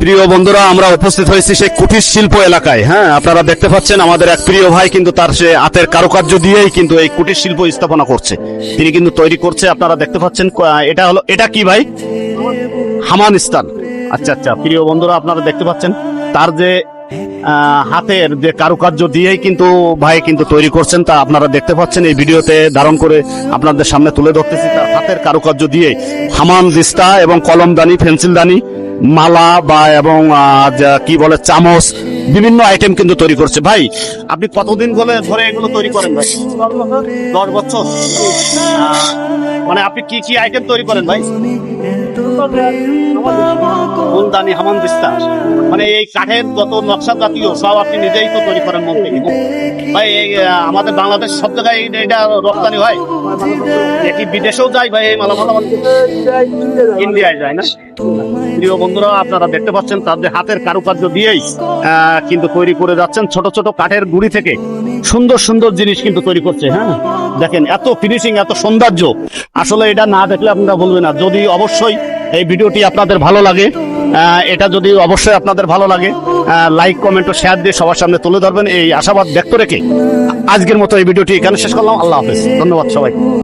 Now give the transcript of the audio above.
প্রিয় বন্ধুরা, আমরা উপস্থিত হয়েছি সেই কুটির শিল্প এলাকায়। হ্যাঁ, আপনারা দেখতে পাচ্ছেন আমাদের এক প্রিয় ভাই কিন্তু তার সে হাতের কারুকার্য দিয়েই কিন্তু এই কুটির শিল্প স্থাপনা করছে। তিনি কিন্তু তৈরি করছে, আপনারা দেখতে পাচ্ছেন। এটা কি ভাই? হামানস্তান। আচ্ছা আচ্ছা, প্রিয় বন্ধুরা, আপনারা দেখতে পাচ্ছেন তার যে হাতের যে কারুকার্য দিয়েই কিন্তু ভাই কিন্তু তৈরি করছেন, তা আপনারা দেখতে পাচ্ছেন এই ভিডিওতে ধারণ করে আপনাদের সামনে তুলে ধরতেছি। তার হাতের কারুকার্য দিয়ে হামানদিস্তা এবং কলমদানি, পেন্সিলদানি, মালা বা এবং কি বলে চামচ, বিভিন্ন আইটেম কিন্তু তৈরি করছে। ভাই, আপনি কতদিন ধরে এগুলো তৈরি করেন ভাই? 10 বছর। মানে আপনি কি কি আইটেম তৈরি করেন ভাই? ফুলদানি, হামানদিস্তা, মানে এই কাঠের যত নকশা জাতীয় সব আপনি নিজেই তো তৈরি করেন মন থেকে ভাই? এই আমাদের বাংলাদেশ সব জায়গায় এটা রপ্তানি হয়, এটি বিদেশেও যায় ভাই? এই মালামাল ইন্ডিয়ায় যায় না? প্রিয় বন্ধুরা, আপনারা দেখতে পাচ্ছেন তাদের হাতের কারুকার্য দিয়েই কিন্তু তৈরি করে যাচ্ছেন। ছোট ছোট কাঠের গুঁড়ি থেকে সুন্দর সুন্দর জিনিস কিন্তু তৈরি করছে। হ্যাঁ, দেখেন এত ফিনিশিং, এত সৌন্দর্য, আসলে এটা না দেখলে আপনারা বলবেন না। যদি অবশ্যই এই ভিডিওটি আপনাদের ভালো লাগে, এটা যদি অবশ্যই আপনাদের ভালো লাগে, লাইক, কমেন্ট ও শেয়ার দিয়ে সবার সামনে তুলে ধরবেন, এই আশাবাদ ব্যক্ত রেখে আজকের মতো এই ভিডিওটি এখানে শেষ করলাম। আল্লাহ হাফেজ, ধন্যবাদ সবাই।